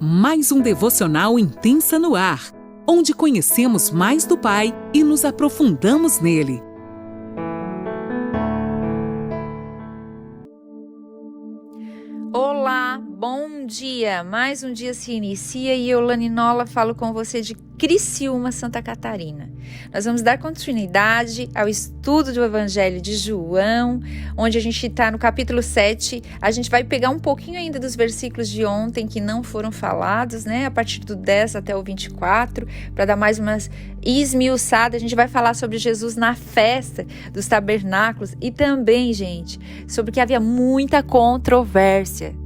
mais um devocional Intensa no Ar, onde conhecemos mais do Pai e nos aprofundamos nele. Olá, bom dia! Mais um dia se inicia e eu, Lani Nola, falo com você de Criciúma, Santa Catarina. Nós vamos dar continuidade ao estudo do Evangelho de João, onde a gente está no capítulo 7. A gente vai pegar um pouquinho ainda dos versículos de ontem que não foram falados, né? A partir do 10 até o 24, para dar mais uma esmiuçada. A gente vai falar sobre Jesus na festa dos tabernáculos e também, gente, sobre que havia muita controvérsia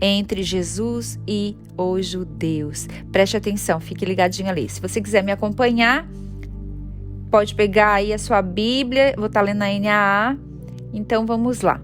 entre Jesus e os judeus. Preste atenção, fique ligadinho ali. Se você quiser me acompanhar, pode pegar aí a sua Bíblia, vou estar lendo na NAA, então vamos lá.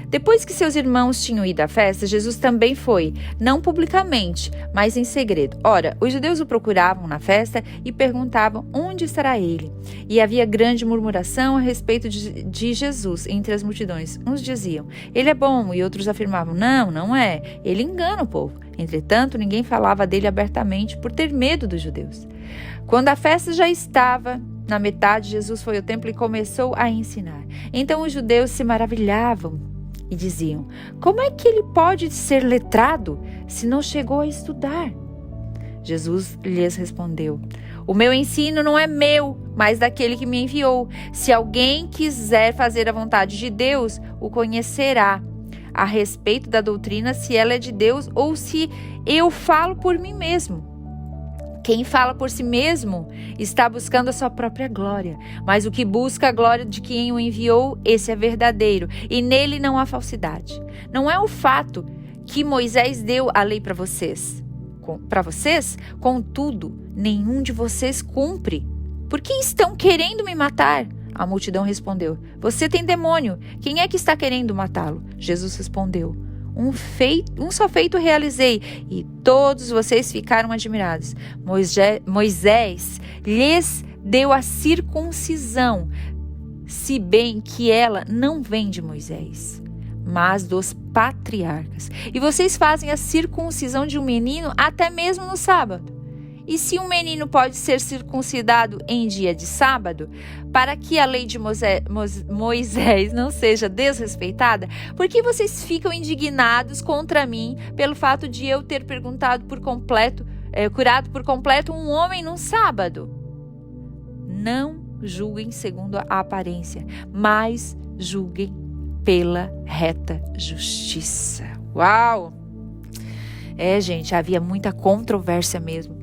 Depois que seus irmãos tinham ido à festa, Jesus também foi, não publicamente, mas em segredo. Ora, os judeus o procuravam na festa e perguntavam onde estará ele. E havia grande murmuração a respeito de Jesus entre as multidões. Uns diziam, ele é bom, e outros afirmavam, não é, ele engana o povo. Entretanto, ninguém falava dele abertamente por ter medo dos judeus. Quando a festa já estava na metade, Jesus foi ao templo e começou a ensinar. Então os judeus se maravilhavam e diziam, como é que ele pode ser letrado se não chegou a estudar? Jesus lhes respondeu, o meu ensino não é meu, mas daquele que me enviou. Se alguém quiser fazer a vontade de Deus, o conhecerá. A respeito da doutrina, se ela é de Deus ou se eu falo por mim mesmo. Quem fala por si mesmo está buscando a sua própria glória, mas o que busca a glória de quem o enviou, esse é verdadeiro, e nele não há falsidade. Não é o fato que Moisés deu a lei para vocês, contudo, nenhum de vocês cumpre. Por que estão querendo me matar? A multidão respondeu, você tem demônio, quem é que está querendo matá-lo? Jesus respondeu, um só feito realizei, e todos vocês ficaram admirados. Moisés lhes deu a circuncisão, se bem que ela não vem de Moisés, mas dos patriarcas. E vocês fazem a circuncisão de um menino até mesmo no sábado. E se um menino pode ser circuncidado em dia de sábado, para que a lei de Moisés não seja desrespeitada, por que vocês ficam indignados contra mim pelo fato de eu ter curado por completo um homem num sábado? Não julguem segundo a aparência, mas julguem pela reta justiça. Uau! Gente, havia muita controvérsia mesmo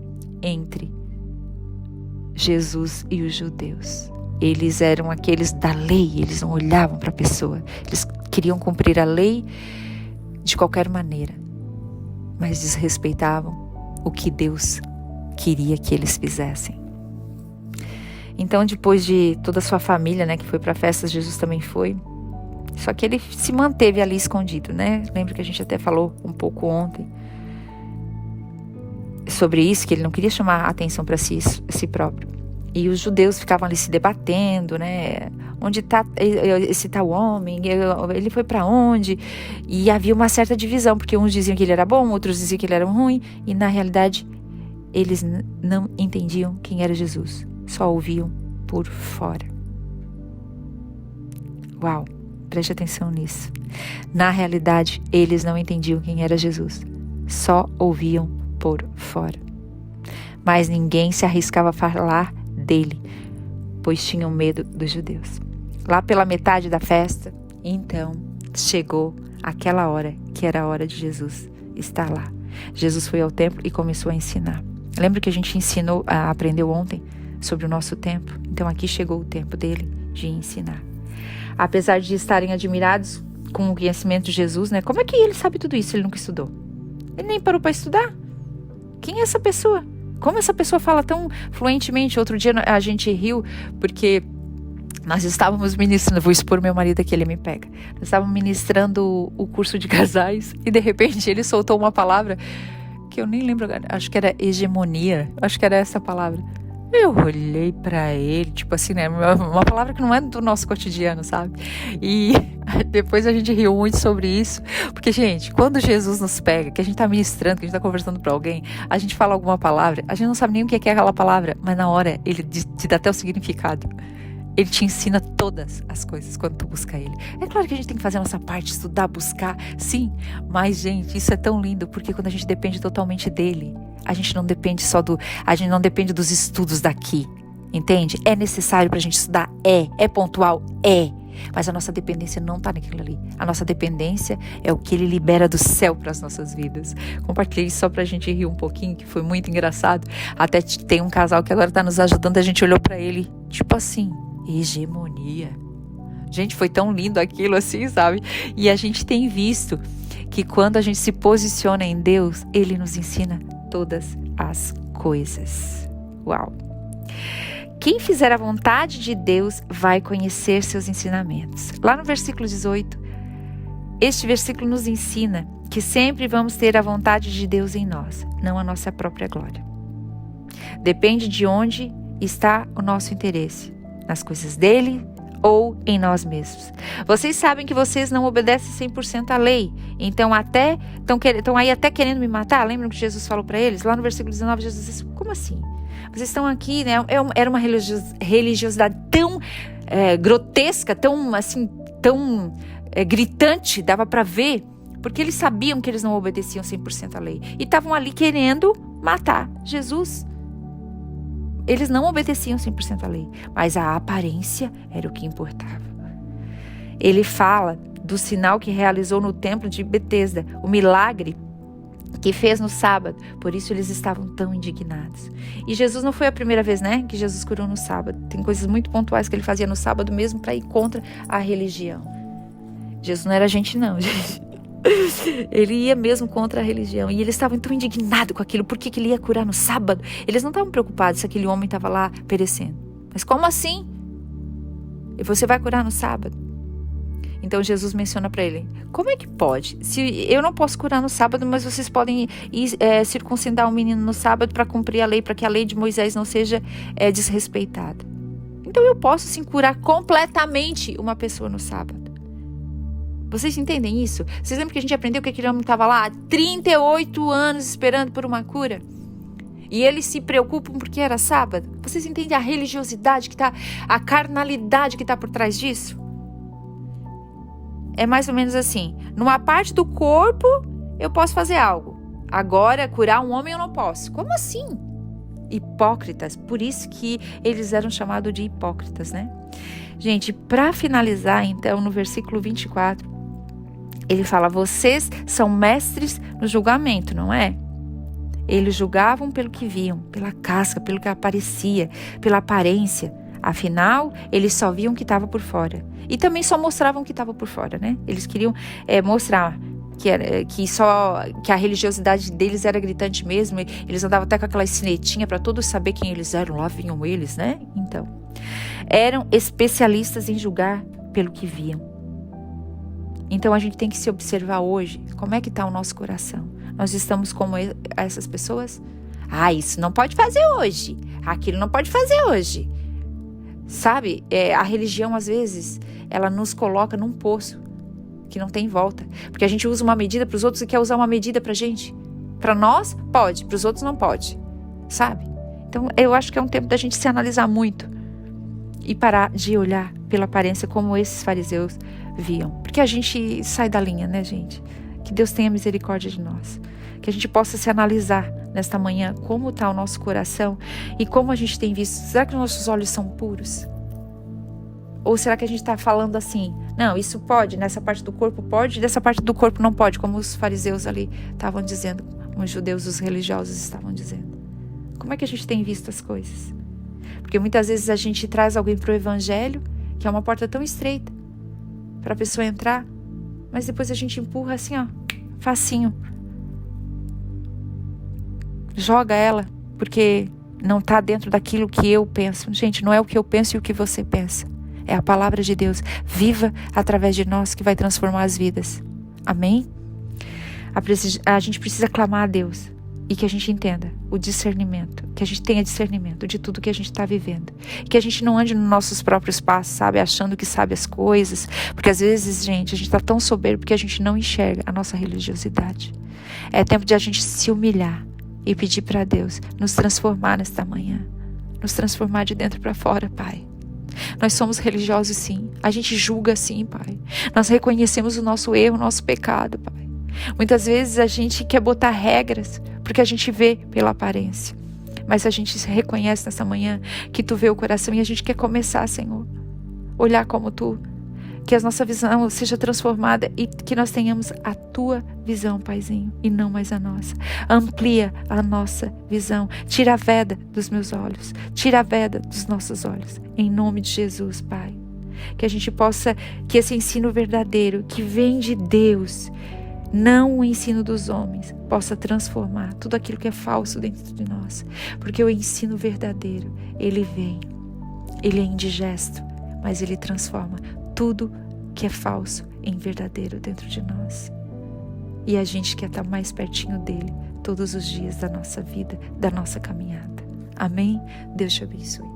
entre Jesus e os judeus. Eles eram aqueles da lei, eles não olhavam para a pessoa. Eles queriam cumprir a lei de qualquer maneira, mas desrespeitavam o que Deus queria que eles fizessem. Então, depois de toda a sua família, que foi para a festa, Jesus também foi. Só que ele se manteve ali escondido, Lembra que a gente até falou um pouco ontem sobre isso, que ele não queria chamar a atenção para si próprio. E os judeus ficavam ali se debatendo, onde está esse tal homem, ele foi para onde? E havia uma certa divisão, porque uns diziam que ele era bom, outros diziam que ele era ruim, e na realidade eles não entendiam quem era Jesus, só ouviam por fora. Uau, preste atenção nisso. Na realidade eles não entendiam quem era Jesus, só ouviam por fora. Mas ninguém se arriscava a falar dele, pois tinham medo dos judeus. Lá pela metade da festa, então, chegou aquela hora que era a hora de Jesus estar lá. Jesus foi ao templo e começou a ensinar. Lembra que a gente aprendeu ontem sobre o nosso tempo? Então aqui chegou o tempo dele de ensinar. Apesar de estarem admirados com o conhecimento de Jesus, como é que ele sabe tudo isso? Ele nunca estudou. Ele nem parou para estudar. Quem é essa pessoa? Como essa pessoa fala tão fluentemente? Outro dia a gente riu porque nós estávamos ministrando, vou expor meu marido aqui, ele me pega. Nós estávamos ministrando o curso de casais e de repente ele soltou uma palavra que eu nem lembro, acho que era hegemonia, acho que era essa palavra. Eu olhei pra ele, tipo assim, uma palavra que não é do nosso cotidiano, sabe? E Depois a gente riu muito sobre isso, porque, gente, quando Jesus nos pega, que a gente tá ministrando, que a gente tá conversando pra alguém, a gente fala alguma palavra, a gente não sabe nem o que é aquela palavra, mas na hora ele te dá até o significado. Ele te ensina todas as coisas quando tu busca ele. É claro que a gente tem que fazer a nossa parte, estudar, buscar, sim, mas, gente, isso é tão lindo, porque quando a gente depende totalmente dele, a gente não depende a gente não depende dos estudos daqui, entende? É necessário pra gente estudar, é pontual, mas a nossa dependência não está naquilo ali. A nossa dependência é o que ele libera do céu para as nossas vidas. Compartilhei isso só para a gente rir um pouquinho, que foi muito engraçado. Até tem um casal que agora está nos ajudando, a gente olhou para ele, tipo assim, hegemonia. Gente, foi tão lindo aquilo assim, sabe? E a gente tem visto que quando a gente se posiciona em Deus, ele nos ensina todas as coisas. Uau! Quem fizer a vontade de Deus vai conhecer seus ensinamentos. Lá no versículo 18, este versículo nos ensina que sempre vamos ter a vontade de Deus em nós, não a nossa própria glória. Depende de onde está o nosso interesse, nas coisas dele ou em nós mesmos. Vocês sabem que vocês não obedecem 100% à lei, então estão aí até querendo me matar. Lembram que Jesus falou para eles? Lá no versículo 19, Jesus disse, como assim? Vocês estão aqui, né? Era uma religiosidade tão grotesca, tão gritante, dava para ver, porque eles sabiam que eles não obedeciam 100% à lei. E estavam ali querendo matar Jesus. Eles não obedeciam 100% à lei, mas a aparência era o que importava. Ele fala do sinal que realizou no templo de Betesda, o milagre que fez no sábado, por isso eles estavam tão indignados. E Jesus não foi a primeira vez, né, que Jesus curou no sábado. Tem coisas muito pontuais que ele fazia no sábado mesmo para ir contra a religião. Jesus não era gente não, gente. Ele ia mesmo contra a religião. E eles estavam tão indignados com aquilo. Por que ele ia curar no sábado? Eles não estavam preocupados se aquele homem estava lá perecendo. Mas como assim? E você vai curar no sábado? Então Jesus menciona para ele, como é que pode? Se eu não posso curar no sábado, mas vocês podem circuncidar um menino no sábado para cumprir a lei, para que a lei de Moisés não seja desrespeitada. Então eu posso sim curar completamente uma pessoa no sábado. Vocês entendem isso? Vocês lembram que a gente aprendeu que aquele homem estava lá há 38 anos esperando por uma cura? E eles se preocupam porque era sábado? Vocês entendem a religiosidade que está, a carnalidade que está por trás disso? É mais ou menos assim, numa parte do corpo eu posso fazer algo. Agora, curar um homem eu não posso. Como assim? Hipócritas, por isso que eles eram chamados de hipócritas, né? Gente, para finalizar então, no versículo 24, ele fala, vocês são mestres no julgamento, não é? Eles julgavam pelo que viam, pela casca, pelo que aparecia, pela aparência. Afinal, eles só viam o que estava por fora. E também só mostravam o que estava por fora, né? Eles queriam mostrar que a religiosidade deles era gritante mesmo. Eles andavam até com aquela sinetinha para todos saber quem eles eram. Lá vinham eles, né? Então, eram especialistas em julgar pelo que viam. Então, a gente tem que se observar hoje. Como é que está o nosso coração? Nós estamos como essas pessoas? Isso não pode fazer hoje. Aquilo não pode fazer hoje. Sabe, a religião às vezes, ela nos coloca num poço que não tem volta. Porque a gente usa uma medida para os outros e quer usar uma medida para a gente. Para nós, pode, para os outros não pode. Sabe? Então, eu acho que é um tempo da gente se analisar muito e parar de olhar pela aparência como esses fariseus viam. Porque a gente sai da linha, né, gente? Que Deus tenha misericórdia de nós. Que a gente possa se analisar nesta manhã como está o nosso coração e como a gente tem visto. Será que nossos olhos são puros? Ou será que a gente está falando assim, não, isso pode, nessa parte do corpo pode, dessa parte do corpo não pode, como os fariseus ali estavam dizendo, os judeus, os religiosos estavam dizendo. Como é que a gente tem visto as coisas? Porque muitas vezes a gente traz alguém para o evangelho, que é uma porta tão estreita, para a pessoa entrar, mas depois a gente empurra assim, ó, facinho. Joga ela, porque não está dentro daquilo que eu penso. Gente, não é o que eu penso e o que você pensa. É a palavra de Deus, viva através de nós, que vai transformar as vidas. Amém? A gente precisa clamar a Deus e que a gente entenda o discernimento. Que a gente tenha discernimento de tudo que a gente está vivendo. Que a gente não ande nos nossos próprios passos, sabe? Achando que sabe as coisas. Porque às vezes, gente, a gente está tão soberbo porque a gente não enxerga a nossa religiosidade. É tempo de a gente se humilhar e pedir para Deus nos transformar nesta manhã. Nos transformar de dentro para fora, Pai. Nós somos religiosos, sim. A gente julga, sim, Pai. Nós reconhecemos o nosso erro, o nosso pecado, Pai. Muitas vezes a gente quer botar regras porque a gente vê pela aparência. Mas a gente reconhece nessa manhã que Tu vê o coração e a gente quer começar, Senhor. Olhar como Tu. Que a nossa visão seja transformada e que nós tenhamos a Tua visão, Paizinho, e não mais a nossa. Amplia a nossa visão. Tira a veda dos meus olhos. Tira a veda dos nossos olhos. Em nome de Jesus, Pai. Que a gente possa, que esse ensino verdadeiro que vem de Deus, não o ensino dos homens, possa transformar tudo aquilo que é falso dentro de nós. Porque o ensino verdadeiro, ele vem, ele é indigesto, mas ele transforma tudo que é falso em verdadeiro dentro de nós. E a gente quer estar mais pertinho dele todos os dias da nossa vida, da nossa caminhada. Amém? Deus te abençoe.